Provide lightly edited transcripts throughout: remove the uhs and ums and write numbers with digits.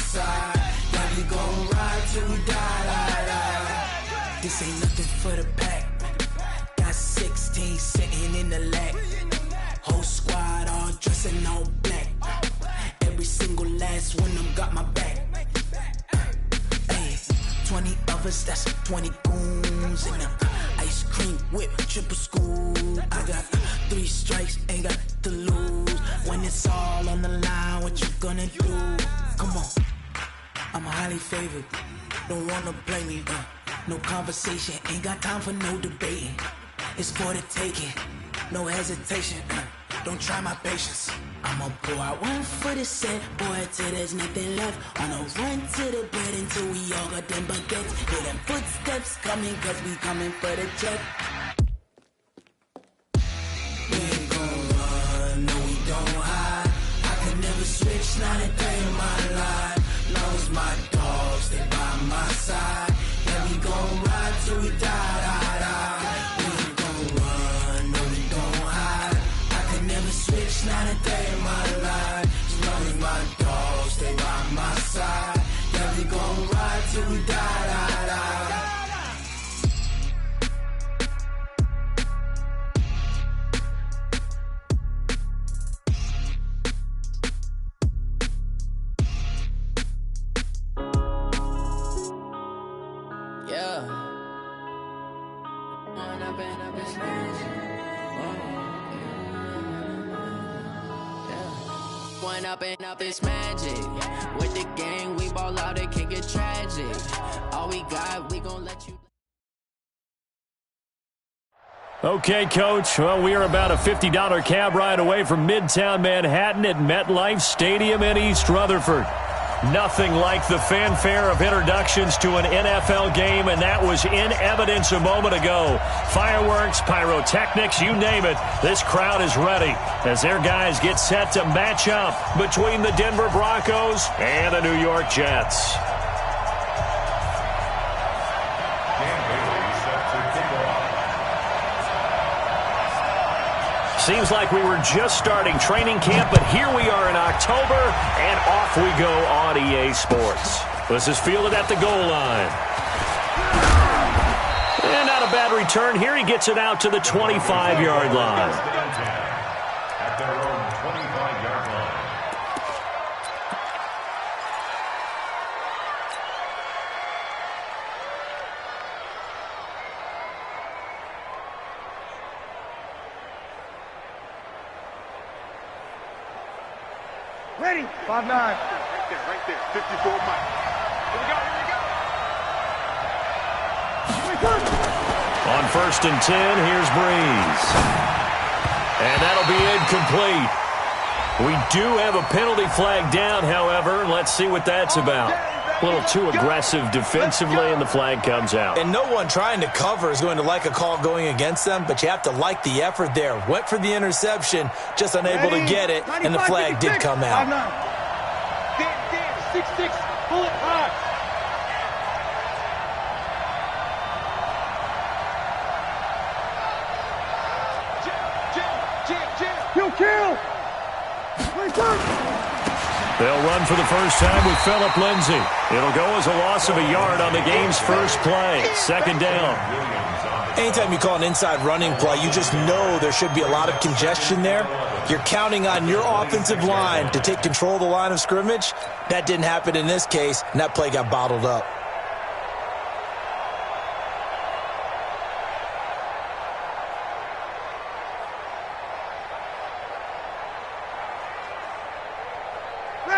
side. Yeah, we gon' ride till we die. This ain't nothing for the pack. Got 16 sitting in the lap. Whole squad all dressed in all black. Every single last one of them got my back. Hey, 20 of us, that's 20 goons in them. Ice cream whip, triple scoop. I got 3 strikes, ain't got to lose. When it's all on the line, what you gonna do? Come on, I'm highly favored. Don't wanna play me, no conversation. Ain't got time for no debating. It's for the taking, no hesitation. Don't try my patience. I'ma pour out one for the set, boy, till there's nothing left. On a run to the bread until we all got them baguettes. Hear them footsteps coming, cause we coming for the check. We ain't gon' run, no we don't hide. I can never switch, not a day in my life. Long as my dogs stay by my side. Yeah, we gon' ride till we die. We ain't gon' run, no we don't hide. I can never switch, not a day in my life. As long as my dogs stay by my side. Yeah, we gon' ride till we die. Up it's magic. With the gang, we ball out, it can get tragic. All we got, we gon' let you. Okay, Coach. Well, we are about a $50 cab ride away from Midtown Manhattan at MetLife Stadium in East Rutherford. Nothing like the fanfare of introductions to an NFL game, and that was in evidence a moment ago. Fireworks, pyrotechnics, you name it. This crowd is ready as their guys get set to match up between the Denver Broncos and the New York Jets. Seems like we were just starting training camp, but here we are in October, and off we go on EA Sports. This is fielded at the goal line. And not a bad return here. He gets it out to the 25-yard line. At their own 25-yard line. Ready. 5-9. Right there. 54 Mike. Here we go. On 1st and 10, here's Breeze. And that'll be incomplete. We do have a penalty flag down, however. Let's see what that's about. A little too aggressive defensively, and the flag comes out. And no one trying to cover is going to like a call going against them, but you have to like the effort there. Went for the interception, just unable to get it, and the flag did come out. 6-6, pull it hard. Jam. Kill. They'll run for the first time with Phillip Lindsay. It'll go as a loss of a yard on the game's first play. 2nd down. Anytime you call an inside running play, you just know there should be a lot of congestion there. You're counting on your offensive line to take control of the line of scrimmage. That didn't happen in this case, and that play got bottled up.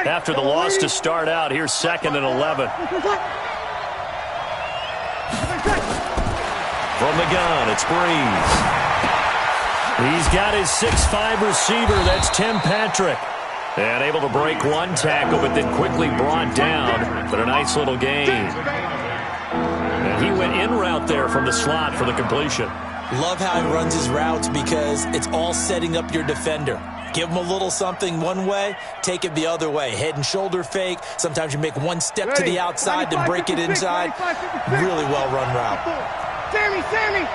After the loss to start out, here's 2nd and 11. From the gun, it's Breeze. He's got his 6'5 receiver. That's Tim Patrick. And able to break one tackle, but then quickly brought down. But a nice little gain. And he went in route there from the slot for the completion. Love how he runs his routes because it's all setting up your defender. Give him a little something one way, take it the other way. Head and shoulder fake. Sometimes you make one step to the outside, then break it inside. Really well-run route. Sammy! Man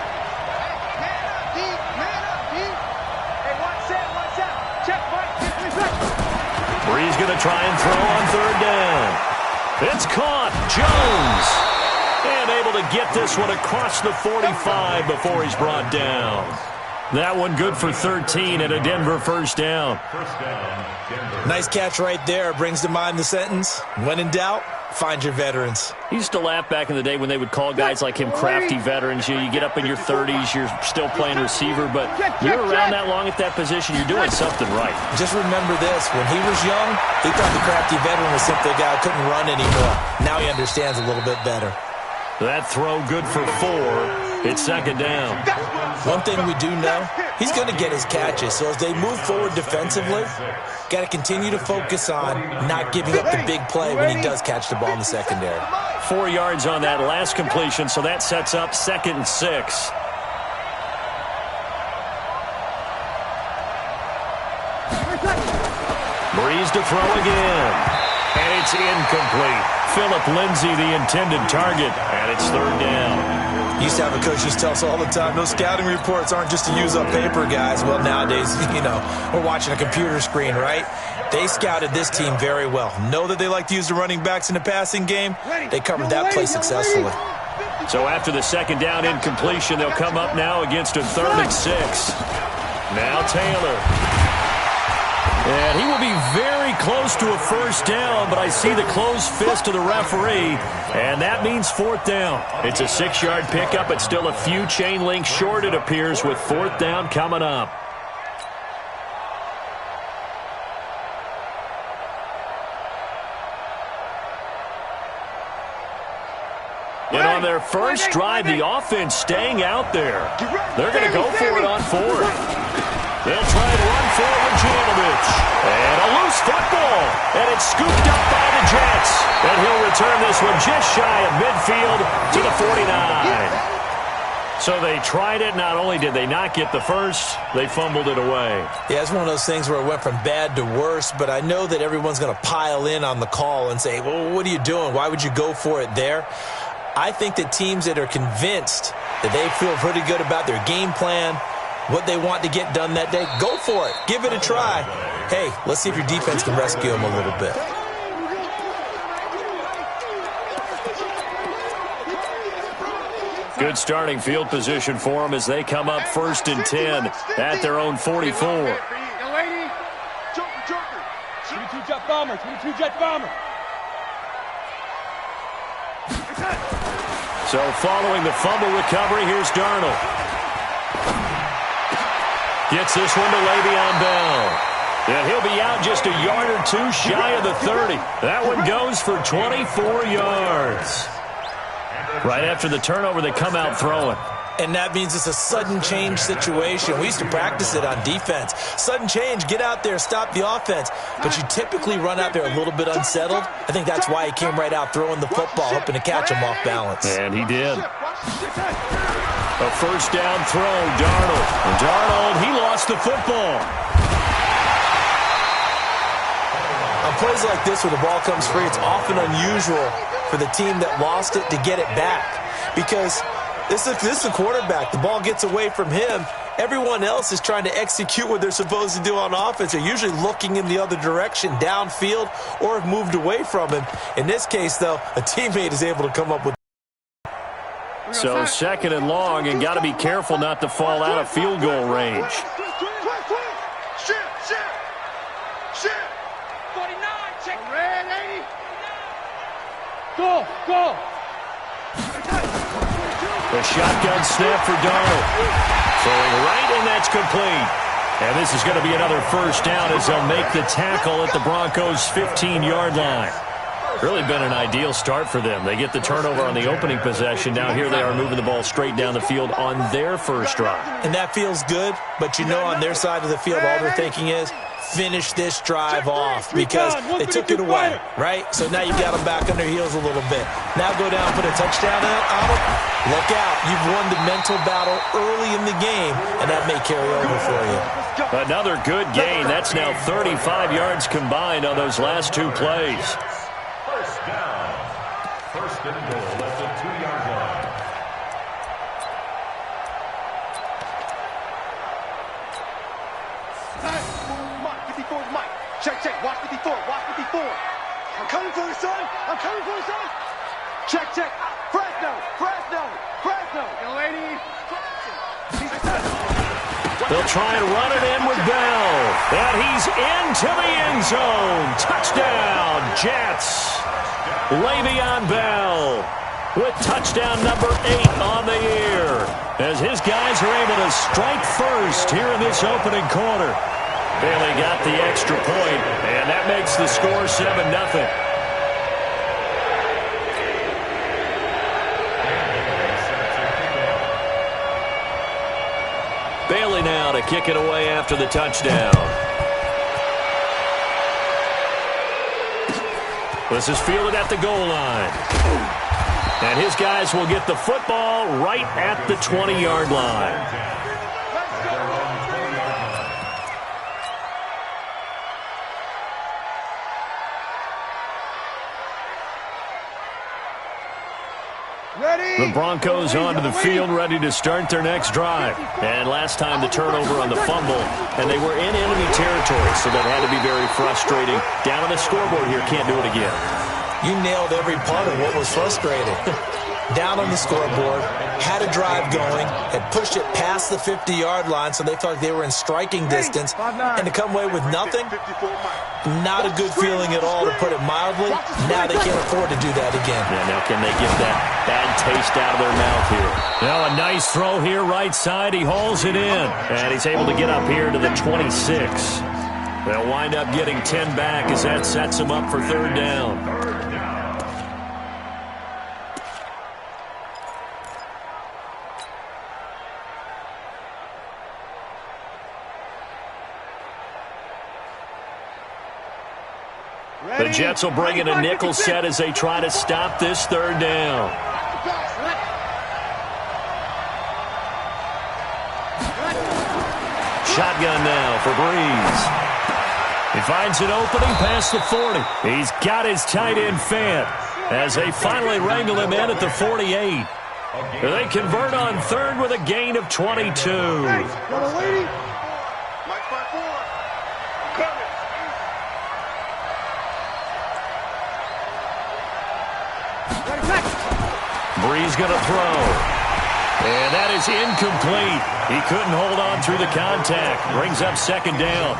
up, D. Hey, watch out. Check, Mike. Breeze going to try and throw on 3rd down. It's caught. Jones. And able to get this one across the 45 before he's brought down. That one good for 13 and a Denver first down. Nice catch right there. Brings to mind the sentence, when in doubt, find your veterans. He used to laugh back in the day when they would call guys like him crafty veterans. You get up in your 30s, you're still playing receiver, but you're around that long at that position, you're doing something right. Just remember this. When he was young, he thought the crafty veteran was simply a guy who couldn't run anymore. Now he understands a little bit better. That throw good for 4. It's second down. One thing we do know, he's going to get his catches. So as they move forward defensively, got to continue to focus on not giving up the big play when he does catch the ball in the secondary. 4 yards on that last completion, so that sets up 2nd and 6. Breeze to throw again. And it's incomplete. Phillip Lindsay, the intended target, and it's 3rd down. Used to have a coach just tell us all the time, those scouting reports aren't just to use up paper, guys. Well, nowadays, we're watching a computer screen, right? They scouted this team very well. Know that they like to use the running backs in the passing game. They covered that play successfully. So after the 2nd down incompletion, they'll come up now against a 3rd and 6. Now Taylor. And he will be very close to a first down, but I see the closed fist of the referee, and that means 4th down. It's a 6-yard pickup. It's still a few chain links short, it appears, with 4th down coming up. And on their first drive, the offense staying out there. They're going to go for it on 4th. They'll try and run forward, Janovich. And a loose football. And it's scooped up by the Jets. And he'll return this one just shy of midfield to the 49. So they tried it. Not only did they not get the first, they fumbled it away. Yeah, it's one of those things where it went from bad to worse, but I know that everyone's going to pile in on the call and say, well, what are you doing? Why would you go for it there? I think that teams that are convinced that they feel pretty good about their game plan, what they want to get done that day, go for it. Give it a try. Hey, let's see if your defense can rescue them a little bit. Good starting field position for them as they come up 1st and 10 at their own 44. 22 Jet Bomber, 22 Jet Bomber. So following the fumble recovery, here's Darnold. Gets this one to Le'Veon Bell. And he'll be out just a yard or 2 shy of the 30. That one goes for 24 yards. Right after the turnover, they come out throwing. And that means it's a sudden change situation. We used to practice it on defense. Sudden change, get out there, stop the offense. But you typically run out there a little bit unsettled. I think that's why he came right out throwing the football, hoping to catch him off balance. And he did. A first down throw, Darnold. And Darnold, he lost the football. On plays like this where the ball comes free, it's often unusual for the team that lost it to get it back. Because this is the quarterback. The ball gets away from him. Everyone else is trying to execute what they're supposed to do on offense. They're usually looking in the other direction, downfield, or have moved away from him. In this case, though, a teammate is able to come up with. So 2nd and long, and got to be careful not to fall out of field goal range. Go. A shotgun snap for Darnold. Throwing right, and that's complete. And this is going to be another first down as they'll make the tackle at the Broncos' 15-yard line. Really been an ideal start for them. They get the turnover on the opening possession. Now here they are moving the ball straight down the field on their first drive. And that feels good, but you know on their side of the field all they're thinking is, finish this drive off because they took it away, right? So now you've got them back on their heels a little bit. Now go down, put a touchdown on them. Look out. You've won the mental battle early in the game, and that may carry over for you. Another good gain. That's now 35 yards combined on those last 2 plays. First down. First and goal at the 2-yard line. Mike, 54 is Mike. Check. Watch 54. I'm coming for you, son. I'm coming for you, son. Check. Fresno. Young lady. They'll try and run it in with Bell. And he's into the end zone. Touchdown, Jets. Le'Veon Bell with touchdown number 8 on the year, as his guys are able to strike first here in this opening quarter. Bailey got the extra point, and that makes the score 7-0. Bailey now to kick it away after the touchdown. This is fielded at the goal line. And his guys will get the football right at the 20-yard line. The Broncos onto the field, ready to start their next drive. And last time the turnover on the fumble, and they were in enemy territory, so that had to be very frustrating. Down on the scoreboard here, can't do it again. You nailed every part of what was frustrating. Down on the scoreboard, had a drive going, had pushed it past the 50-yard line, so they thought they were in striking distance, and to come away with nothing, not a good feeling at all, to put it mildly. Now they can't afford to do that again. Yeah, now can they get that bad taste out of their mouth here? Now a nice throw here, right side. He hauls it in, and he's able to get up here to the 26. They'll wind up getting 10 back as that sets him up for third down. The Jets will bring in a nickel set as they try to stop this third down. Shotgun now for Breeze. He finds an opening past the 40. He's got his tight end Fant as they finally wrangle him in at the 48. They convert on third with a gain of 22. Breeze going to throw. And that is incomplete. He couldn't hold on through the contact. Brings up second down.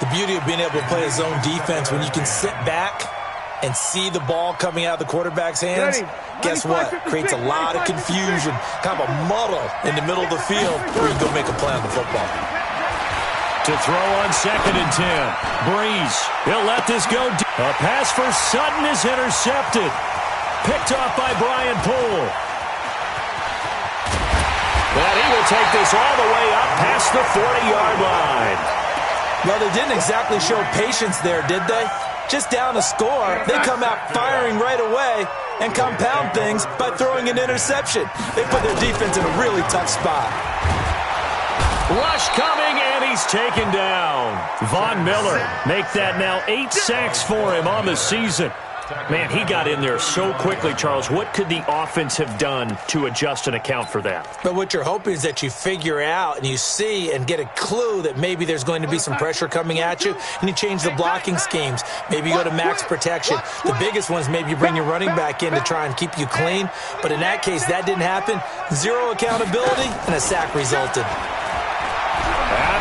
The beauty of being able to play a zone defense when you can sit back and see the ball coming out of the quarterback's hands, guess what? Creates a lot of confusion, kind of a muddle in the middle of the field where you can go make a play on the football. To throw on second and 10. Breeze. He'll let this go. A pass for Sutton is intercepted. Picked off by Brian Poole. And he will take this all the way up past the 40-yard line. Well, they didn't exactly show patience there, did they? Just down a score, they come out firing right away and compound things by throwing an interception. They put their defense in a really tough spot. Rush coming, and he's taken down. Von Miller make that now 8 sacks for him on the season. Man, he got in there so quickly, Charles. What could the offense have done to adjust and account for that? But what you're hoping is that you figure out and you see and get a clue that maybe there's going to be some pressure coming at you, and you change the blocking schemes. Maybe you go to max protection. The biggest one is maybe you bring your running back in to try and keep you clean. But in that case, that didn't happen. Zero accountability, and a sack resulted.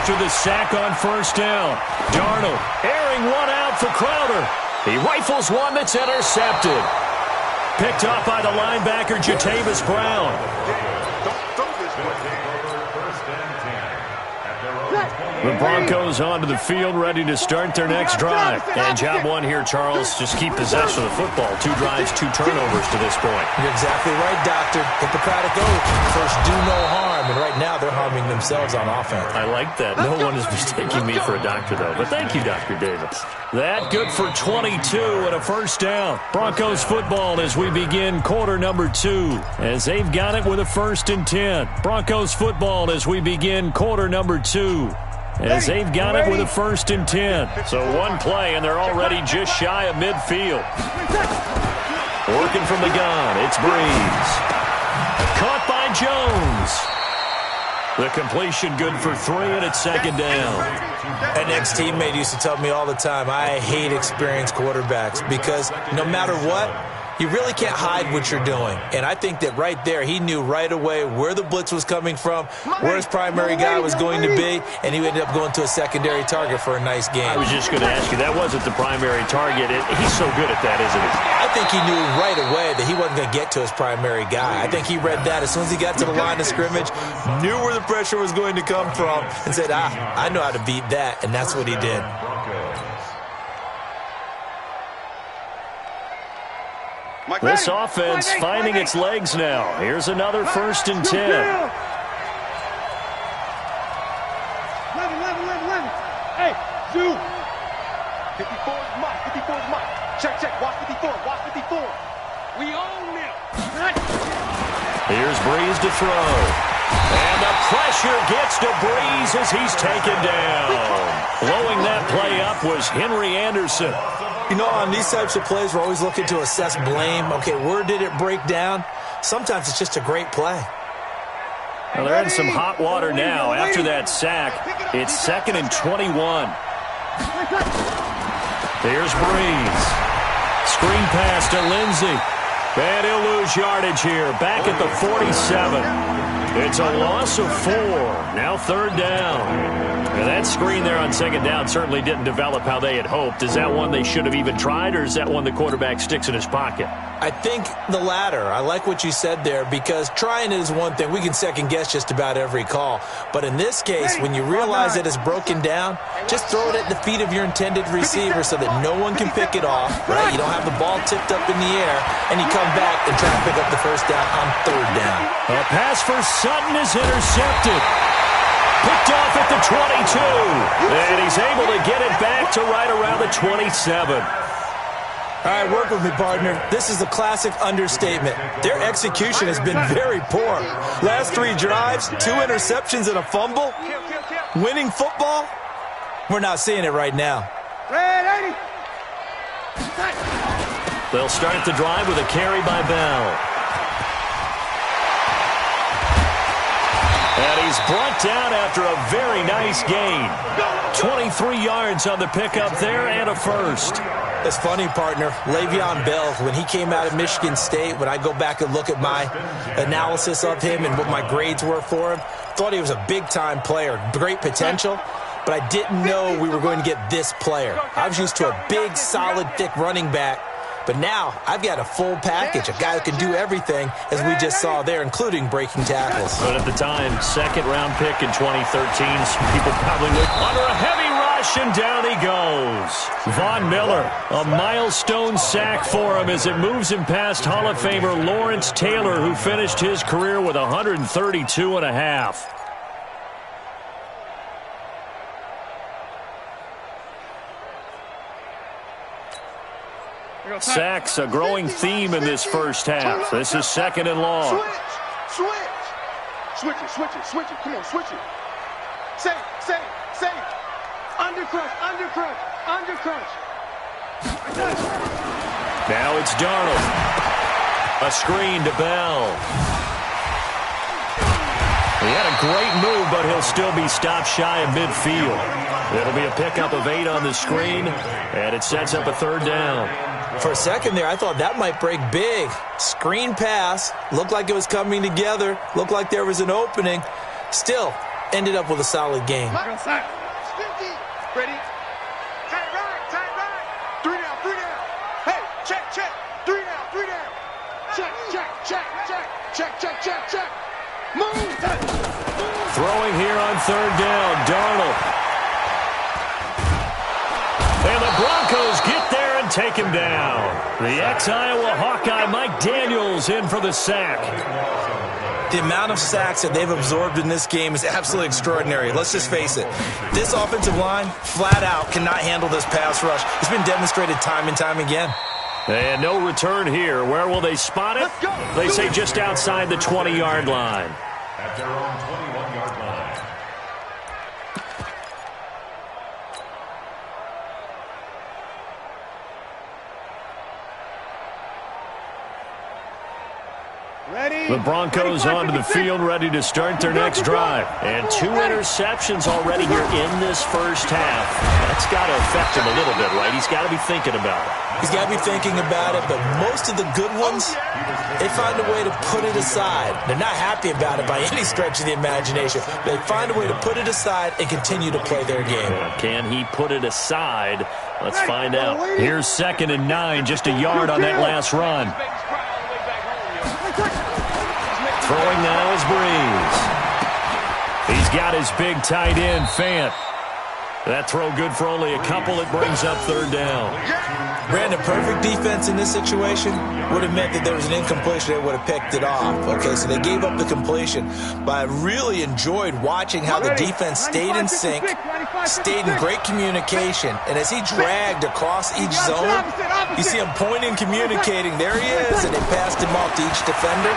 After the sack on first down, Darnold airing one out for Crowder. He rifles one that's intercepted. Picked up by the linebacker, Jatavis Brown. The Broncos onto the field, ready to start their next drive. And job one here, Charles, just keep possession of the football. 2 drives, 2 turnovers to this point. You're exactly right, Doctor. Hippocratic oath. First, do no harm. And right now, they're harming themselves on offense. I like that. No one is mistaking me for a doctor, though. But thank you, Dr. Davis. That good for 22 and a first down. Broncos football as we begin quarter number 2. As they've got it with a 1st and 10. Broncos football as we begin quarter number 2. As they've got it with a 1st and 10. So one play, and they're already just shy of midfield. Working from the gun, it's Breeze. Caught by Jones. The completion good for 3, and it's second down. An ex-teammate used to tell me all the time, I hate experienced quarterbacks because no matter what, you really can't hide what you're doing. And I think that right there, he knew right away where the blitz was coming from, where his primary guy was going to be, and he ended up going to a secondary target for a nice game. I was just going to ask you, that wasn't the primary target. He's so good at that, isn't he? I think he knew right away that he wasn't going to get to his primary guy. I think he read that as soon as he got to the line of scrimmage, knew where the pressure was going to come from, and said, I know how to beat that, and that's what he did. This offense finding its legs now. Here's another 1st and 10. 11. Hey, Zoo. 54 is mine. 54 is mine. Check. Watch 54. Watch 54. We own them. Here's Breeze to throw. And the pressure gets to Breeze as he's taken down. Blowing that play up was Henry Anderson. You know, on these types of plays, we're always looking to assess blame. Okay, where did it break down? Sometimes it's just a great play. Well, they're in some hot water now after that sack. It's 2nd and 21. Here's Breeze. Screen pass to Lindsey. And he'll lose yardage here. Back at the 47. It's a loss of 4. Now 3rd down. Now that screen there on 2nd down certainly didn't develop how they had hoped. Is that one they should have even tried, or is that one the quarterback sticks in his pocket? I think the latter. I like what you said there because trying it is one thing. We can second-guess just about every call. But in this case, when you realize that it's broken down, just throw it at the feet of your intended receiver so that no one can pick it off, right? You don't have the ball tipped up in the air, and you come back and try to pick up the 1st down on 3rd down. A pass for Sutton is intercepted. Picked off at the 22. And he's able to get it back to right around the 27. All right, work with me, partner. This is a classic understatement. Their execution has been very poor. Last 3 drives, 2 interceptions and a fumble. Winning football? We're not seeing it right now. Red 80. They'll start the drive with a carry by Bell. And he's brought down after a very nice gain. 23 yards on the pickup there and a 1st. It's funny, partner. Le'Veon Bell, when he came out of Michigan State, when I go back and look at my analysis of him and what my grades were for him, thought he was a big-time player, great potential, but I didn't know we were going to get this player. I was used to a big, solid, thick running back. But now I've got a full package, a guy who can do everything, as we just saw there, including breaking tackles. But at the time, 2nd-round pick in 2013, some people probably looked under a heavy rush, and down he goes. Von Miller, a milestone sack for him as it moves him past Hall of Famer Lawrence Taylor, who finished his career with 132 and a half. Sacks, a growing theme in this 1st half. This is 2nd and long. Switch it. Come on, switch it. Say. Undercrush. Now it's Darnold. A screen to Bell. He had a great move, but he'll still be stopped shy of midfield. It'll be a pickup of 8 on the screen, and it sets up a 3rd down. For a second there, I thought that might break big. Screen pass, looked like it was coming together, looked like there was an opening. Still, ended up with a solid game. Ready? Tight right. 3 down. Hey, check. 3 down. Check. Move. Throwing here on 3rd down, Darnold. And the Broncos get there and take him down. The ex-Iowa Hawkeye Mike Daniels in for the sack. The amount of sacks that they've absorbed in this game is absolutely extraordinary. Let's just face it. This offensive line, flat out, cannot handle this pass rush. It's been demonstrated time and time again. And no return here. Where will they spot it? They say just outside the 20-yard line. At their own 21-yard line. The Broncos onto the field, ready to start their next drive. And 2 interceptions already here in this first half. That's got to affect him a little bit, right? He's got to be thinking about it. He's got to be thinking about it, but most of the good ones, they find a way to put it aside. They're not happy about it by any stretch of the imagination. They find a way to put it aside and continue to play their game. Can he put it aside? Let's find out. Here's 2nd and 9, just a yard on that last run. Throwing now is Breeze. He's got his big tight end, Fant. That throw good for only a couple. It brings up 3rd down. Brandon, perfect defense in this situation would have meant that there was an incompletion. They would have picked it off. Okay, so they gave up the completion. But I really enjoyed watching how the defense stayed in sync, stayed in great communication. And as he dragged across each zone, you see him pointing, communicating. There he is, and they passed him off to each defender.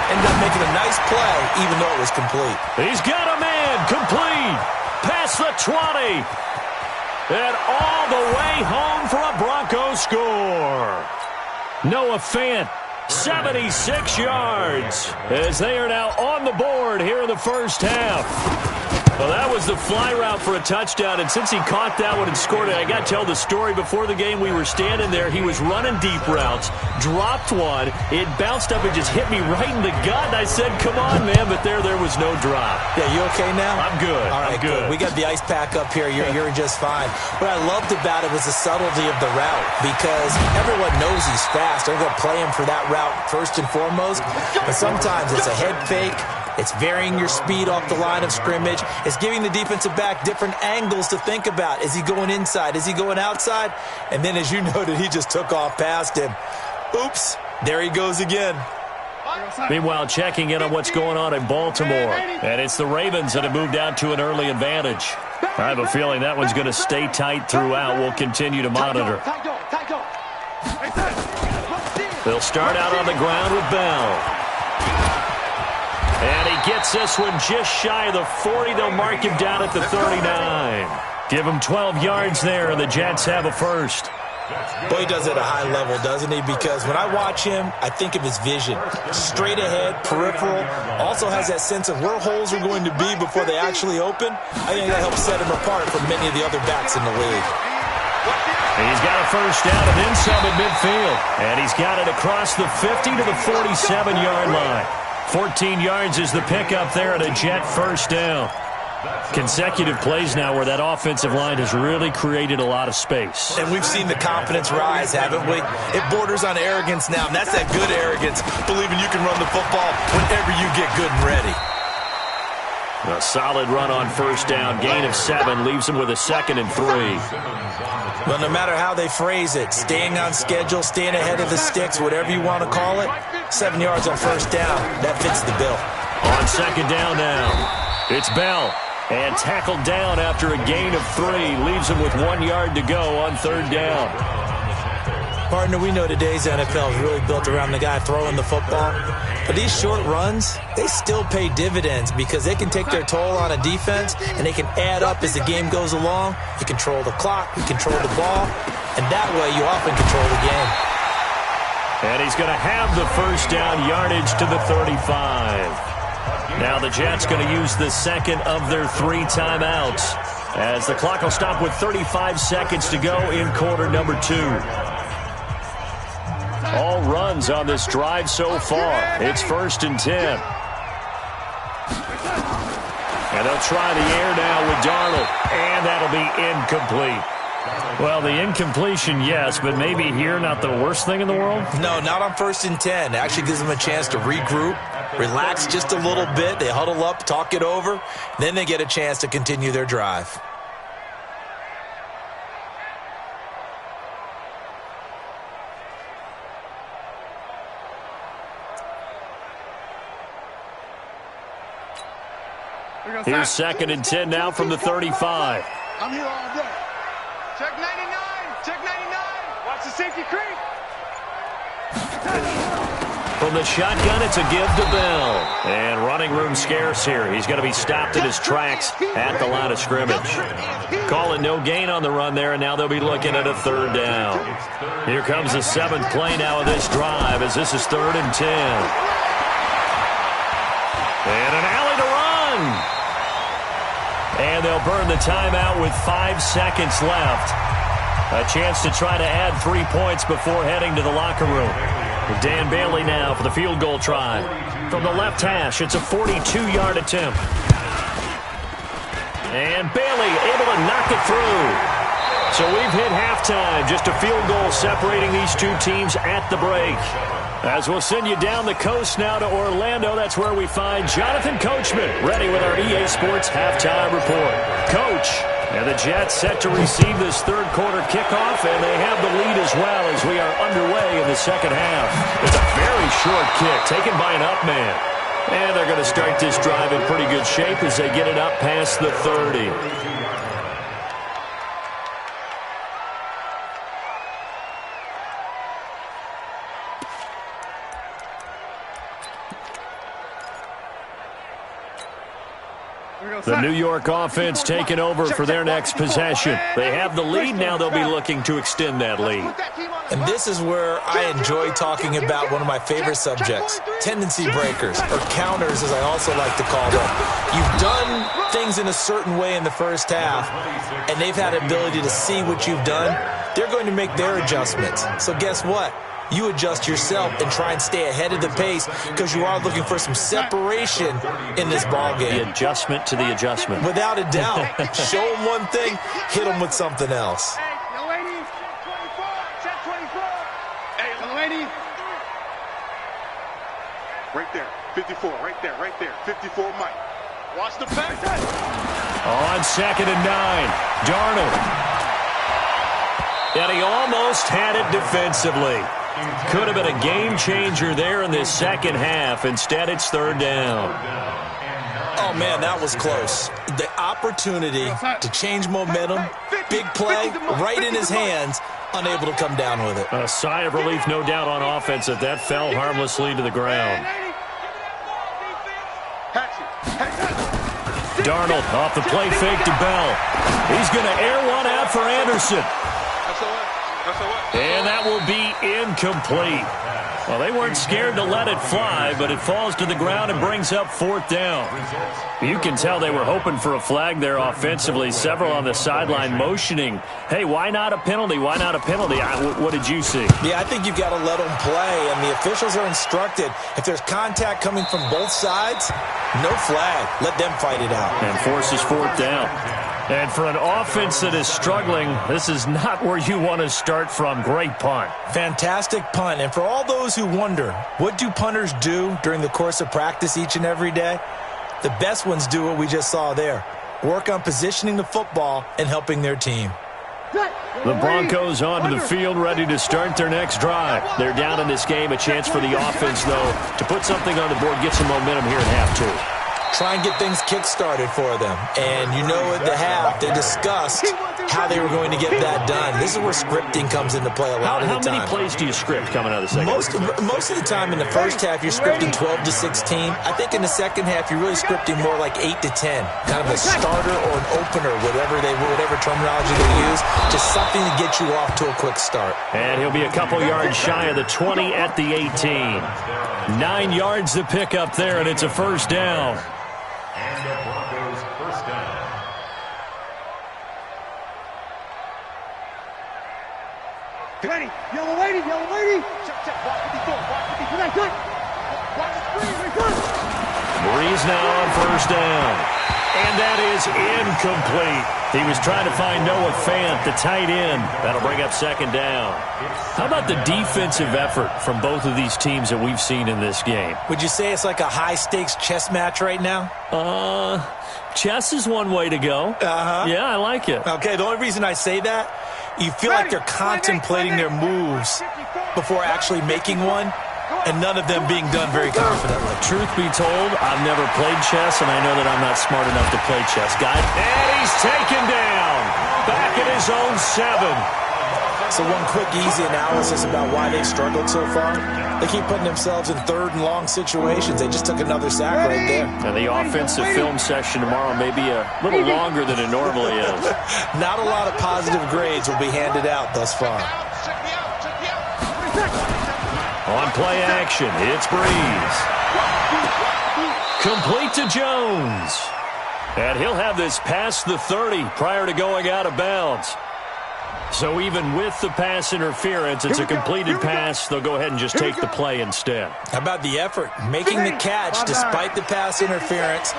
Ended up making a nice play, even though it was complete. He's got a man complete. Past the 20. And all the way home for a Broncos score. Noah Fant, 76 yards, as they are now on the board here in the first half. Well, that was the fly route for a touchdown, and since he caught that one and scored it, I got to tell the story. Before the game, we were standing there. He was running deep routes, dropped one. It bounced up and just hit me right in the gut, and I said, come on, man, but there was no drop. Yeah, you okay now? I'm good. All right, I'm good. We got the ice pack up here. You're just fine. What I loved about it was the subtlety of the route, because everyone knows he's fast. They're going to play him for that route first and foremost, but sometimes it's a head fake. It's varying your speed off the line of scrimmage. It's giving the defensive back different angles to think about. Is he going inside? Is he going outside? And then, as you noted, he just took off past him. Oops, there he goes again. Meanwhile, checking in on what's going on in Baltimore. And it's the Ravens that have moved out to an early advantage. I have a feeling that one's going to stay tight throughout. We'll continue to monitor. They'll start out on the ground with Bell. And he gets this one just shy of the 40. They'll mark him down at the 39. Give him 12 yards there, and the Jets have a first. Boy, he does it at a high level, doesn't he? Because when I watch him, I think of his vision. Straight ahead, peripheral. Also has that sense of where holes are going to be before they actually open. I think that helps set him apart from many of the other backs in the league. He's got a first down and then some at midfield. And he's got it across the 50 to the 47-yard line. 14 yards is the pickup there at a Jet first down. Consecutive plays now where that offensive line has really created a lot of space. And we've seen the confidence rise, haven't we? It borders on arrogance now, and that's that good arrogance, believing you can run the football whenever you get good and ready. A solid run on first down. Gain of 7 leaves him with a 2nd and 3. Well, no matter how they phrase it, staying on schedule, staying ahead of the sticks, whatever you want to call it, 7 yards on first down, that fits the bill. On second down now, it's Bell. And tackled down after a gain of 3. Leaves him with 1 yard to go on third down. Partner, we know today's NFL is really built around the guy throwing the football. But these short runs, they still pay dividends because they can take their toll on a defense and they can add up as the game goes along. You control the clock, you control the ball, and that way you often control the game. And he's going to have the first down yardage to the 35. Now the Jets going to use the second of their 3 timeouts as the clock will stop with 35 seconds to go in quarter number 2. All runs on this drive so far. It's 1st and 10. And they'll try the air now with Darnold. And that'll be incomplete. Well, the incompletion, yes, but maybe here not the worst thing in the world? No, not on 1st and 10. It actually gives them a chance to regroup, relax just a little bit. They huddle up, talk it over. Then they get a chance to continue their drive. Here's 2nd and 10 now from the 35. I'm here all day. Check 99. Check 99. Watch the safety creep. From the shotgun, it's a give to Bell. And running room scarce here. He's going to be stopped in his tracks at the line of scrimmage. Calling no gain on the run there, and now they'll be looking at a 3rd down. Here comes the 7th play now of this drive as this is 3rd and 10. And an alley to run. And they'll burn the timeout with 5 seconds left. A chance to try to add 3 points before heading to the locker room. Dan Bailey now for the field goal try. From the left hash, it's a 42-yard attempt. And Bailey able to knock it through. So we've hit halftime. Just a field goal separating these two teams at the break. As we'll send you down the coast now to Orlando, that's where we find Jonathan Coachman ready with our EA Sports halftime report. Coach, and the Jets set to receive this third quarter kickoff, and they have the lead as well as we are underway in the second half. It's a very short kick taken by an up man. And they're going to start this drive in pretty good shape as they get it up past the 30. The New York offense taking over for their next possession. They have the lead. Now they'll be looking to extend that lead. And this is where I enjoy talking about one of my favorite subjects, tendency breakers, or counters as I also like to call them. You've done things in a certain way in the first half, and they've had the ability to see what you've done. They're going to make their adjustments. So guess what? You adjust yourself and try and stay ahead of the pace because you are looking for some separation in this ball game. The adjustment to the adjustment. Without a doubt. Show them one thing, hit them with something else. Right there, 54, right there, 54, Mike. Watch the back. On 2nd and 9, Darnold. And he almost had it defensively. Could have been a game changer there in this second half. Instead, it's third down. Oh, man, that was close. The opportunity to change momentum, big play, right in his hands, unable to come down with it. A sigh of relief, no doubt, on offense that that fell harmlessly to the ground. Darnold off the play fake to Bell. He's going to air one out for Anderson. And that will be incomplete. Well, they weren't scared to let it fly, but it falls to the ground and brings up fourth down. You can tell they were hoping for a flag there offensively. Several on the sideline motioning, hey, why not a penalty? Why not a penalty? What did you see? Yeah, I think you've got to let them play, and the officials are instructed. If there's contact coming from both sides, no flag. Let them fight it out. And forces fourth down. And for an offense that is struggling, this is not where you want to start from. Great punt. Fantastic punt. And for all those who wonder, what do punters do during the course of practice each and every day? The best ones do what we just saw there. Work on positioning the football and helping their team. The Broncos onto the field, ready to start their next drive. They're down in this game. A chance for the offense, though, to put something on the board, get some momentum here at half two. Try and get things kick-started for them. And you know at the half, they discussed how they were going to get that done. This is where scripting comes into play a lot of the time. How many plays do you script coming out of the second? Most of the time in the first half, you're scripting 12 to 16. I think in the second half, you're really scripting more like 8 to 10. Kind of a starter or an opener, whatever terminology they use. Just something to get you off to a quick start. And he'll be a couple yards shy of the 20 at the 18. 9 yards to pick up there, and it's a first down. And the Broncos first down. Glenny, yellow lady. Check, watch 54, watch 54. Watch the screen, Breeze now on first down. And that is incomplete. He was trying to find Noah Fant, the tight end. That'll bring up second down. How about the defensive effort from both of these teams that we've seen in this game? Would you say it's like a high-stakes chess match right now? Chess is one way to go. Yeah, I like it. Okay, the only reason I say that, you feel like they're contemplating their moves before actually making one, and none of them being done very confidently. Truth be told, I've never played chess, and I know that I'm not smart enough to play chess. Guy, and he's taken down. Back at his own 7. So one quick, easy analysis about why they've struggled so far. They keep putting themselves in third and long situations. They just took another sack right there. And the offensive film session tomorrow may be a little longer than it normally is. Not a lot of positive grades will be handed out thus far. On play action, it's Breeze. Complete to Jones. And he'll have this past the 30 prior to going out of bounds. So even with the pass interference, it's a completed pass. They'll go ahead and just take the play instead. How about the effort? Making the catch despite the pass interference.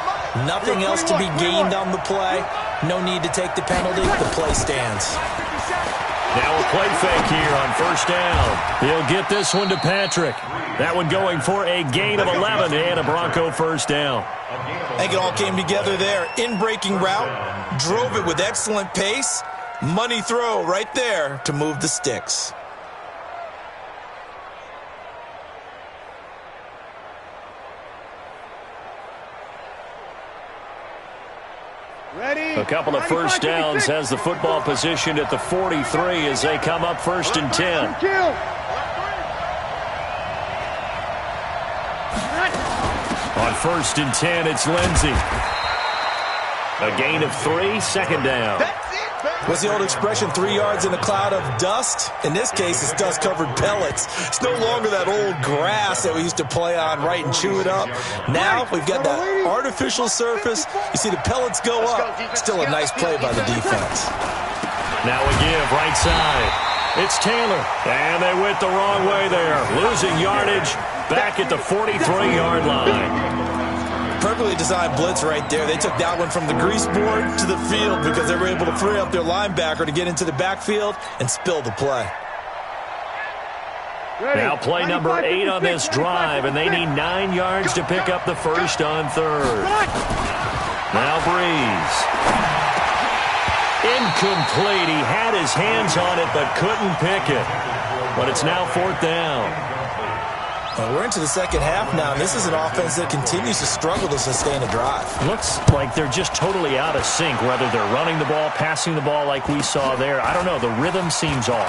Nothing else to be gained on the play. No need to take the penalty. The play stands. Now a play fake here on first down. He'll get this one to Patrick. That one going for a gain of 11 and a Bronco first down. I think it all came together there. In-breaking route. Drove it with excellent pace. Money throw right there to move the sticks. A couple of first downs has the football positioned at the 43 as they come up first and 10. On first and 10, it's Lindsey. A gain of 3, second down. What's the old expression, 3 yards in a cloud of dust? In this case, it's dust-covered pellets. It's no longer that old grass that we used to play on, right, and chew it up. Now we've got that artificial surface. You see the pellets go up. Still a nice play by the defense. Now a give, right side. It's Taylor, and they went the wrong way there. Losing yardage back at the 43-yard line. Perfectly designed blitz right there. They took that one from the grease board to the field because they were able to free up their linebacker to get into the backfield and spill the play. Now play number 8 on this drive, and they need 9 yards to pick up the first on third. Now Breeze. Incomplete. He had his hands on it but couldn't pick it. But it's now fourth down. Well, we're into the second half now, and this is an offense that continues to struggle to sustain a drive. Looks like they're just totally out of sync, whether they're running the ball, passing the ball like we saw there. I don't know. The rhythm seems off.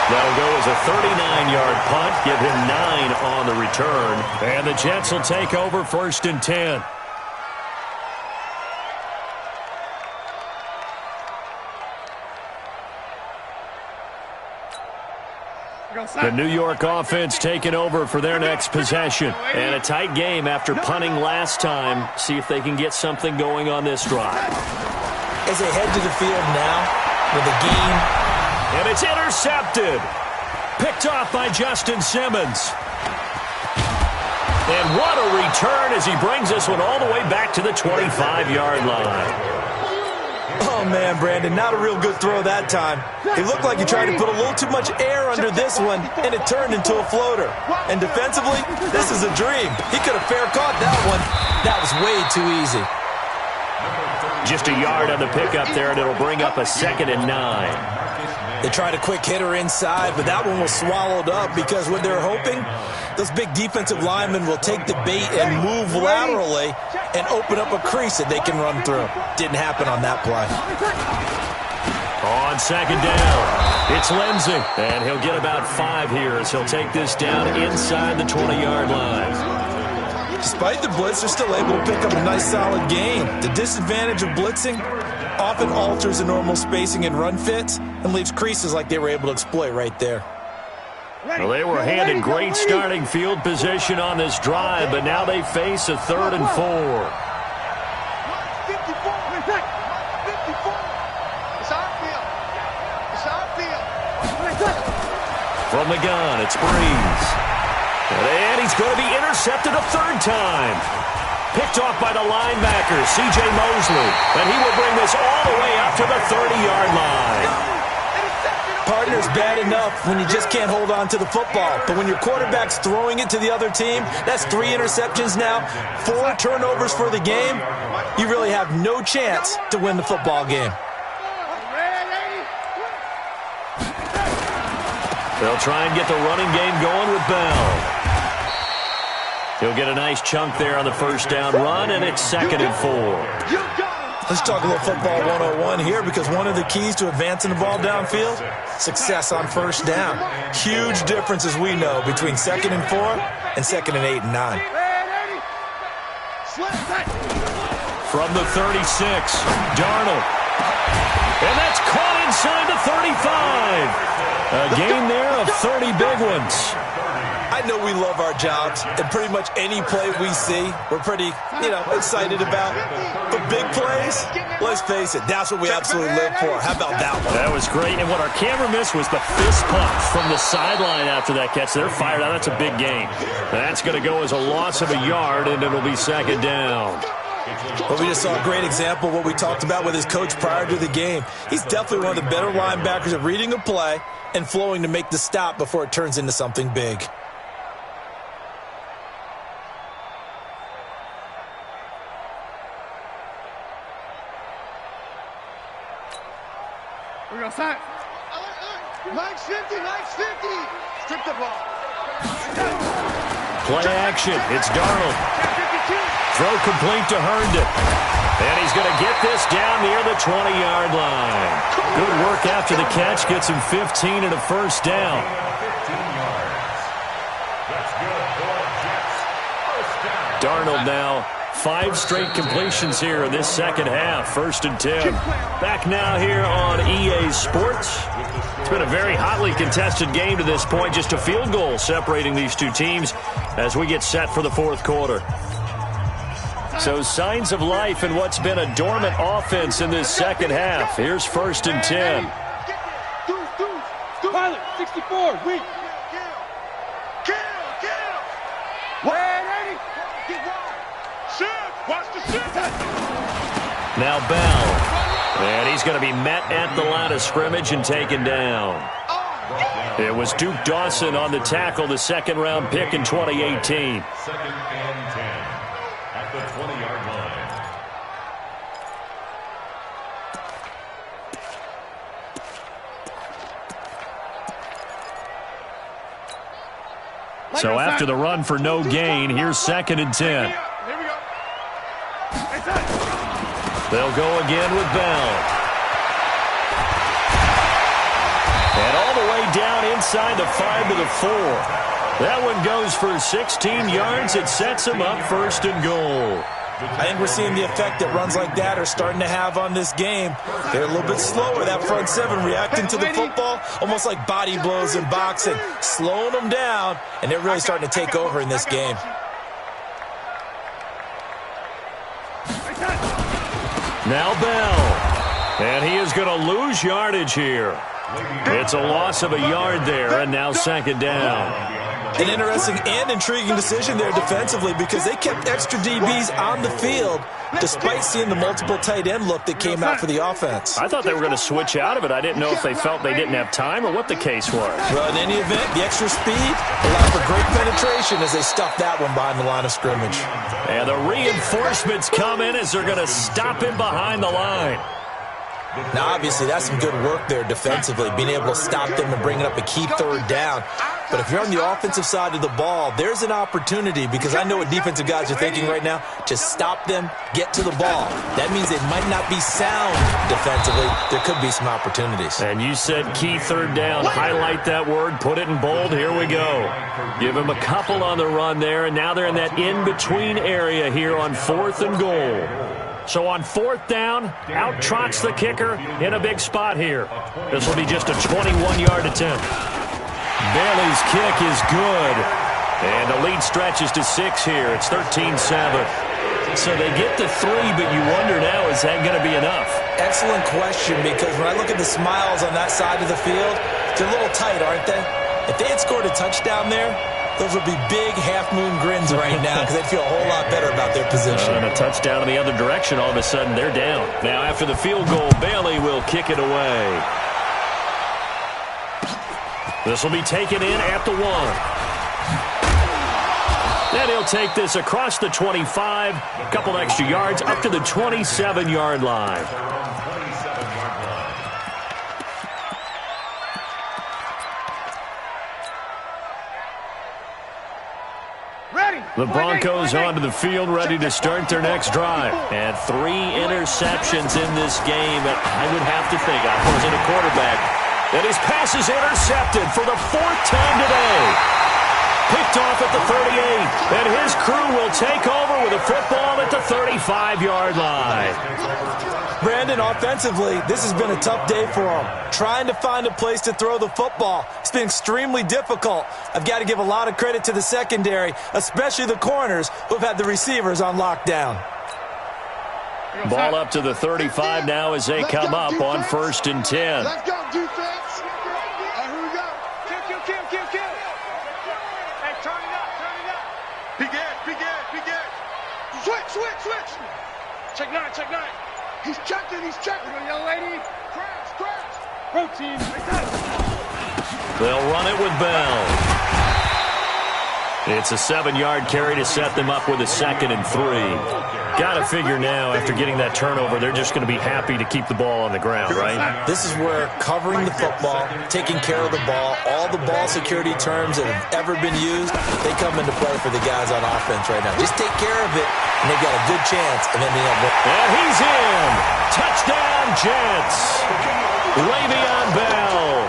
That'll go as a 39-yard punt. Give him 9 on the return. And the Jets will take over first and 10. The New York offense taking over for their next possession. And a tight game after punting last time. See if they can get something going on this drive. As they head to the field now with a gain. And it's intercepted. Picked off by Justin Simmons. And what a return as he brings this one all the way back to the 25-yard line. Oh, man, Brandon, not a real good throw that time. It looked like he tried to put a little too much air under this one, and it turned into a floater. And defensively, this is a dream. He could have fair caught that one. That was way too easy. Just a yard on the pickup there, and it'll bring up a 2nd and 9. They tried a quick hitter inside, but that one was swallowed up because what they're hoping, those big defensive linemen will take the bait and move laterally and open up a crease that they can run through. Didn't happen on that play. On second down, it's Lindsey, and he'll get about 5 here as he'll take this down inside the 20-yard line. Despite the blitz, they're still able to pick up a nice solid gain. The disadvantage of blitzing often alters the normal spacing and run fits and leaves creases like they were able to exploit right there. Well, they were handed great starting field position on this drive, but now they face a 3rd and 4. From the gun, it's Breeze. And he's going to be intercepted a 3rd time. Picked off by the linebacker, C.J. Mosley. And he will bring this all the way up to the 30-yard line. Partner's bad enough when you just can't hold on to the football. But when your quarterback's throwing it to the other team, that's 3 interceptions now, 4 turnovers for the game. You really have no chance to win the football game. They'll try and get the running game going with Bell. He'll get a nice chunk there on the first down run, and it's 2nd and 4. Let's talk a little football 101 here because one of the keys to advancing the ball downfield, success on first down. Huge difference, as we know, between 2nd and 4 and 2nd and 8 and 9. From the 36, Darnold. And that's caught inside the 35. A gain there of 30 big ones. I I know we love our jobs, and pretty much any play we see, we're pretty, excited about. But big plays, let's face it, that's what we absolutely live for. How about that one? That was great, and what our camera missed was the fist pump from the sideline after that catch. They're fired out. That's a big gain. That's going to go as a loss of a yard, and it'll be second down. Well, we just saw a great example of what we talked about with his coach prior to the game. He's definitely one of the better linebackers at reading a play and flowing to make the stop before it turns into something big. We're going to sign. Nice 50. Strip the ball. Play action. It's Darnold. Throw complete to Herndon. And he's going to get this down near the 20-yard line. Good work after the catch. Gets him 15 and a first down. 15 yards. That's good for Jets. First down. Darnold now 5 straight completions here in this second half. 1st and 10. Back now here on EA Sports. It's been a very hotly contested game to this point. Just a field goal separating these two teams as we get set for the fourth quarter. So signs of life in what's been a dormant offense in this second half. Here's 1st and 10. Pilot, 64, weak. Now Bell. And he's going to be met at the line of scrimmage and taken down. It was Duke Dawson on the tackle, the second-round pick in 2018. 2nd and 10 at the 20-yard line. So after the run for no gain, here's 2nd and 10. Here we go. They'll go again with Bell. And all the way down inside the 5 to the 4. That one goes for 16 yards. It sets him up 1st and goal. I think we're seeing the effect that runs like that are starting to have on this game. They're a little bit slower, that front 7, reacting to the football, almost like body blows in boxing, slowing them down, and they're really starting to take over in this game. Now Bell. And he is going to lose yardage here. It's a loss of a yard there, and now 2nd down. An interesting and intriguing decision there defensively because they kept extra DBs on the field despite seeing the multiple tight end look that came out for the offense. I thought they were going to switch out of it. I didn't know if they felt they didn't have time or what the case was. Well, in any event, the extra speed allowed for great penetration as they stuffed that one behind the line of scrimmage. And the reinforcements come in as they're going to stop him behind the line. Now, obviously, that's some good work there defensively, being able to stop them and bringing up a key 3rd down. But if you're on the offensive side of the ball, there's an opportunity, because I know what defensive guys are thinking right now, to stop them, get to the ball. That means they might not be sound defensively. There could be some opportunities. And you said key 3rd down. Highlight that word. Put it in bold. Here we go. Give him a couple on the run there, and now they're in that in-between area here on 4th and goal. So on 4th down, out trots the kicker in a big spot here. This will be just a 21-yard attempt. Bailey's kick is good. And the lead stretches to 6 here. It's 13-7. So they get to 3, but you wonder now, is that going to be enough? Excellent question, because when I look at the smiles on that side of the field, they're a little tight, aren't they? If they had scored a touchdown there, those would be big half-moon grins right now because they'd feel a whole lot better about their position. And a touchdown in the other direction, all of a sudden they're down. Now after the field goal, Bailey will kick it away. This will be taken in at the 1. Then he'll take this across the 25, a couple extra yards up to the 27-yard line. The Broncos onto the field, ready to start their next drive. And 3 interceptions in this game. And I would have to think, I wasn't a quarterback, that his pass is intercepted for the 4th time today. Picked off at the 38, and his crew will take over with a football at the 35-yard line. Brandon, offensively, this has been a tough day for him. Trying to find a place to throw the football. It's been extremely difficult. I've got to give a lot of credit to the secondary, especially the corners who have had the receivers on lockdown. Ball up to the 35 now as they come up on 1st and 10. Let's go, defense. Here we go. Kill. Hey, turn it up. Big edge. Switch. Check nine. He's checking. Young lady. Crash. Protein. They'll run it with Bell. It's a 7-yard carry to set them up with a 2nd and 3. Got to figure now, after getting that turnover, they're just going to be happy to keep the ball on the ground, right? This is where covering the football, taking care of the ball, all the ball security terms that have ever been used, they come into play for the guys on offense right now. Just take care of it, and they've got a good chance of ending up with. And he's in! Touchdown, Jets! Le'Veon Bell.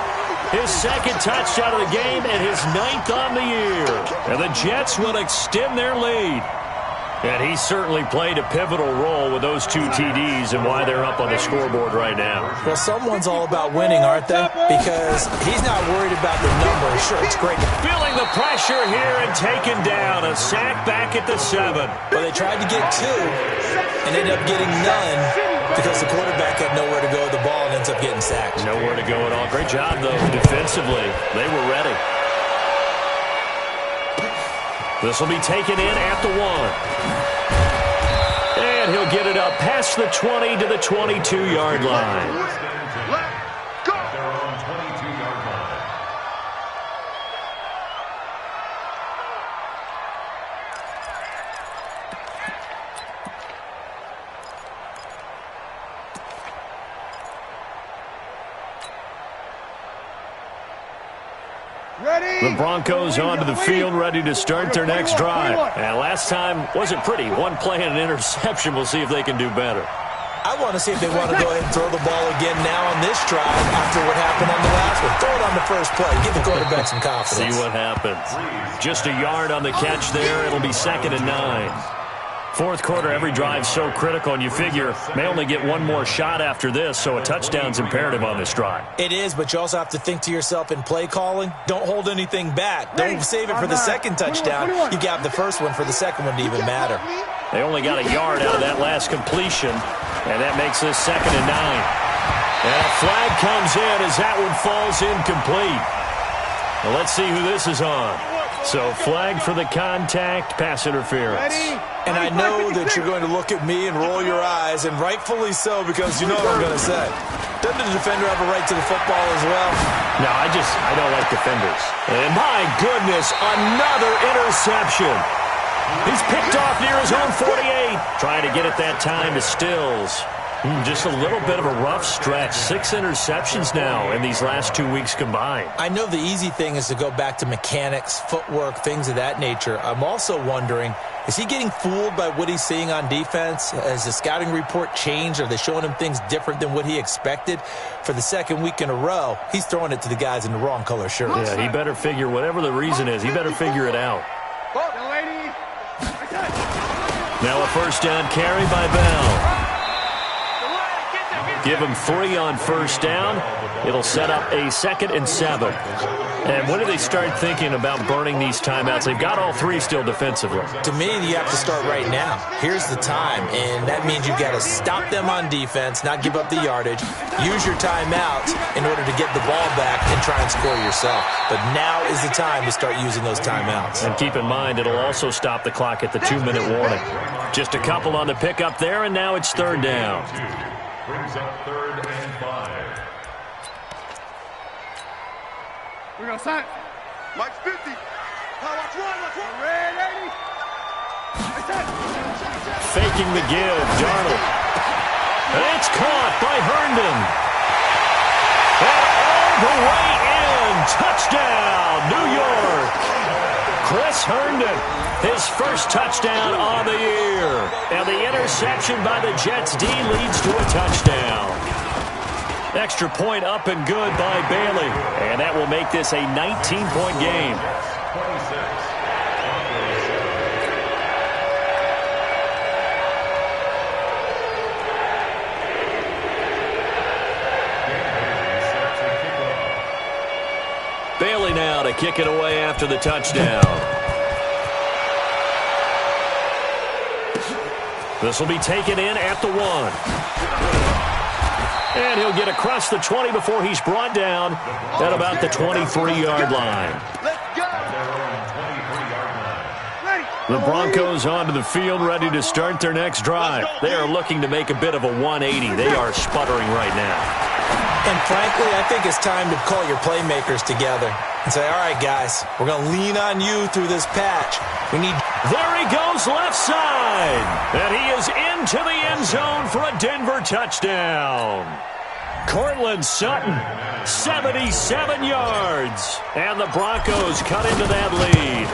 His 2nd touchdown of the game and his 9th on the year. And the Jets will extend their lead. And he certainly played a pivotal role with those 2 TDs and why they're up on the scoreboard right now. Well, someone's all about winning, aren't they? Because he's not worried about the numbers. Sure, it's great. Feeling the pressure here and taken down. A sack back at the 7. But they tried to get 2 and ended up getting none because the quarterback had nowhere to go with the ball and ends up getting sacked. Nowhere to go at all. Great job, though, defensively. They were ready. This will be taken in at the 1. And he'll get it up past the 20 to the 22-yard line. Let's go. Their own 22-yard line. The Broncos onto the field, ready to start their next drive. And last time wasn't pretty. 1 play and an interception. We'll see if they can do better. I want to see if they want to go ahead and throw the ball again now on this drive after what happened on the last one. Throw it on the first play. Give the quarterback some confidence. See what happens. Just a yard on the catch there. It'll be 2nd and 9. 4th quarter, every drive's so critical, and you figure may only get 1 more shot after this, so a touchdown's imperative on this drive. It is, but you also have to think to yourself in play calling, don't hold anything back. Don't save it for the 2nd touchdown. You got the first one for the 2nd one to even matter. They only got a yard out of that last completion, and that makes this 2nd and 9. And a flag comes in as that one falls incomplete. Well, let's see who this is on. So flag for the contact, pass interference. And I know that you're going to look at me and roll your eyes, and rightfully so, because you know what I'm going to say. Doesn't the defender have a right to the football as well? No, I don't like defenders. And my goodness, another interception. He's picked off near his own 48. Trying to get it that time to Stills. Just a little bit of a rough stretch. 6 interceptions now in these last 2 weeks combined. I know the easy thing is to go back to mechanics, footwork, things of that nature. I'm also wondering, is he getting fooled by what he's seeing on defense? Has the scouting report changed? Are they showing him things different than what he expected? For the 2nd week in a row, he's throwing it to the guys in the wrong color shirts. Yeah, he better figure, whatever the reason is, he better figure it out. Now a 1st down carry by Bell. Give him 3 on 1st down. It'll set up a 2nd and 7. And when do they start thinking about burning these timeouts? They've got all 3 still defensively. To me, you have to start right now. Here's the time, and that means you've got to stop them on defense, not give up the yardage, use your timeouts in order to get the ball back and try and score yourself. But now is the time to start using those timeouts. And keep in mind, it'll also stop the clock at the 2-minute warning. Just a couple on the pickup there, and now it's 3rd down. Brings up 3rd and 5. We're going to sign. Mike's 50. Watch one. Red 80. Faking the give, Darnold. And it's caught by Herndon. And all the way in. Touchdown, New York. Chris Herndon, his first touchdown on the year. And the interception by the Jets D leads to a touchdown. Extra point up and good by Bailey. And that will make this a 19-point game. kick it away after the touchdown. This will be taken in at the 1. And he'll get across the 20 before he's brought down at about the 23-yard line. The Broncos onto the field, ready to start their next drive. They are looking to make a bit of a 180. They are sputtering right now. And frankly, I think it's time to call your playmakers together and say, all right, guys, we're going to lean on you through this patch. There he goes left side. And he is into the end zone for a Denver touchdown. Cortland Sutton, 77 yards. And the Broncos cut into that lead.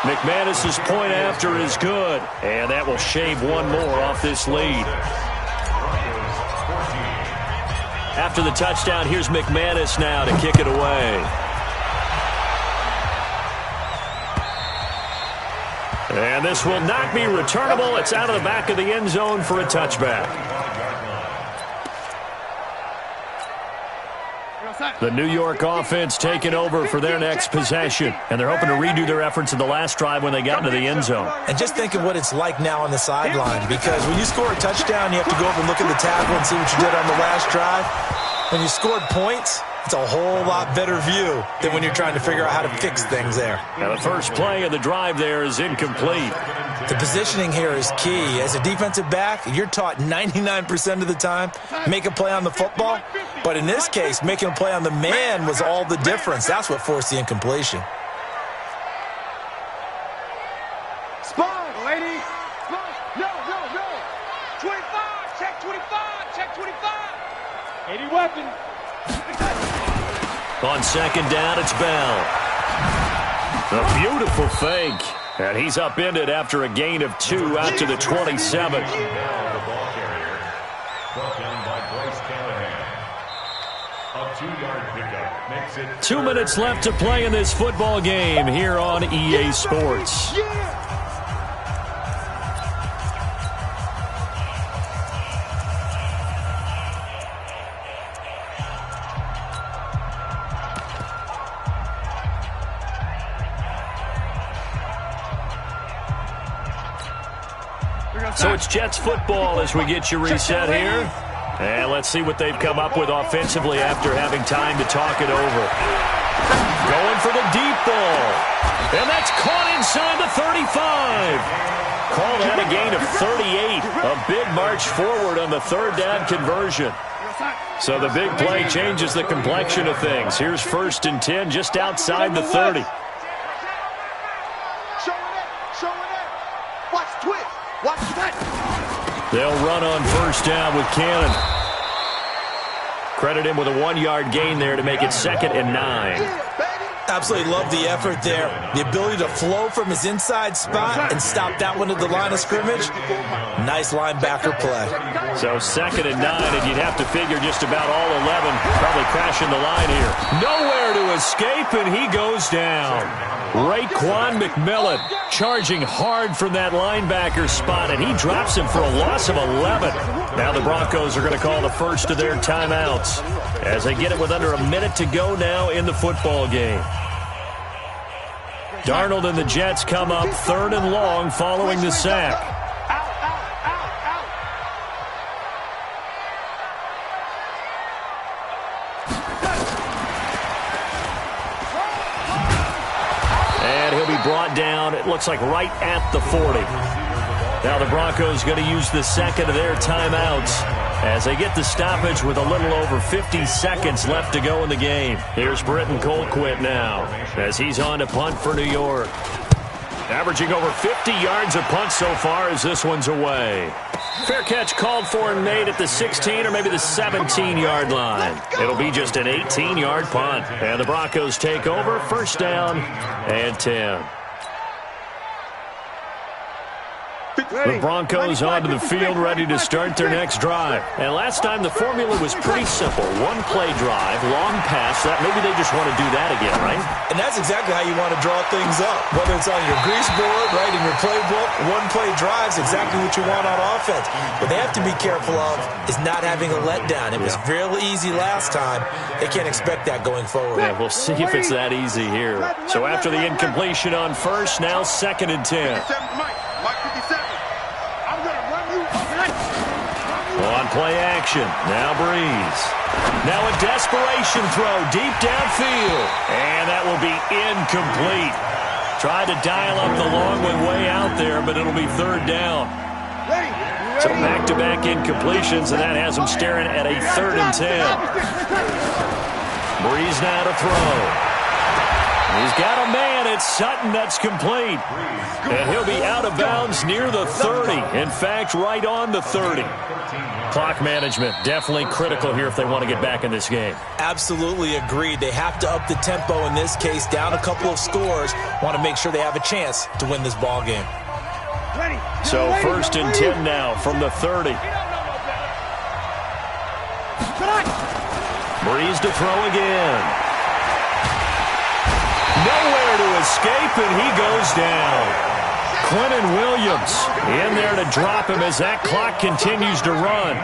McManus's point after is good. And that will shave one more off this lead. After the touchdown, here's McManus now to kick it away. And this will not be returnable. It's out of the back of the end zone for a touchback. The New York offense taking over for their next possession. And they're hoping to redo their efforts in the last drive when they got into the end zone. And just think of what it's like now on the sideline. Because when you score a touchdown, you have to go over and look at the tackle and see what you did on the last drive. When you scored points, it's a whole lot better view than when you're trying to figure out how to fix things there. Now the first play of the drive there is incomplete. The positioning here is key. As a defensive back, you're taught 99% of the time, make a play on the football. But in this case, making a play on the man was all the difference. That's what forced the incompletion. Spawn, lady. No. 25. Check 25. Check 25. 80 weapon. On second down, it's Bell. A beautiful fake. And he's upended after a gain of 2 out to the 27. A 2-yard pickup makes it 2 minutes left to play in this football game here on EA Sports. So it's Jets football as we get you reset here. And let's see what they've come up with offensively after having time to talk it over. Going for the deep ball. And that's caught inside the 35. Call that a gain of 38. A big march forward on the third down conversion. So the big play changes the complexion of things. Here's 1st and 10 just outside the 30. They'll run on 1st down with Cannon. Credit him with a 1-yard gain there to make it 2nd and 9. Absolutely love the effort there. The ability to flow from his inside spot and stop that one at the line of scrimmage. Nice linebacker play. So 2nd and 9, and you'd have to figure just about all 11 probably crashing the line here. Nowhere to escape, and he goes down. Raekwon McMillan charging hard from that linebacker spot, and he drops him for a loss of 11. Now the Broncos are going to call the first of their timeouts as they get it with under a minute to go now in the football game. Darnold and the Jets come up 3rd and long following the sack. Brought down, it looks like right at the 40. Now the Broncos going to use the second of their timeouts as they get the stoppage with a little over 50 seconds left to go in the game. Here's Britton Colquitt now as he's on to punt for New York. Averaging over 50 yards a punt so far as this one's away. Fair catch called for and made at the 16 or maybe the 17-yard line. It'll be just an 18-yard punt. And the Broncos take over, 1st down and 10. The Broncos onto the field, ready to start their next drive. And last time the formula was pretty simple. One play drive, long pass. That maybe they just want to do that again, right? And that's exactly how you want to draw things up. Whether it's on your grease board, right, in your playbook, one play drive's exactly what you want on offense. What they have to be careful of is not having a letdown. It was real easy last time. They can't expect that going forward. Yeah, we'll see if it's that easy here. So after the incompletion on first, now 2nd and 10. On play action, now Breeze. Now a desperation throw deep downfield. And that will be incomplete. Tried to dial up the long one way out there, but it'll be 3rd down. So back-to-back incompletions, and that has them staring at a 3rd and 10. Breeze now to throw. He's got a man. It's Sutton that's complete. And he'll be out of bounds near the 30. In fact, right on the 30. Clock management definitely critical here if they want to get back in this game. Absolutely agreed. They have to up the tempo in this case, down a couple of scores. Want to make sure they have a chance to win this ball game. So 1st and 10 now from the 30. Breeze to throw again. Nowhere to escape, and he goes down. Quentin Williams in there to drop him as that clock continues to run.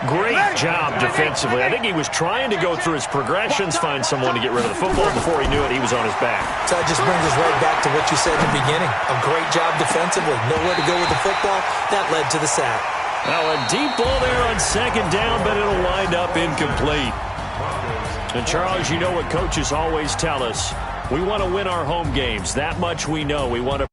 Great job defensively. I think he was trying to go through his progressions, find someone to get rid of the football. Before he knew it, he was on his back. So that just brings us right back to what you said in the beginning. A great job defensively. Nowhere to go with the football. That led to the sack. Now a deep ball there on 2nd down, but it'll wind up incomplete. And Charles, you know what coaches always tell us. We want to win our home games. That much we know. We want to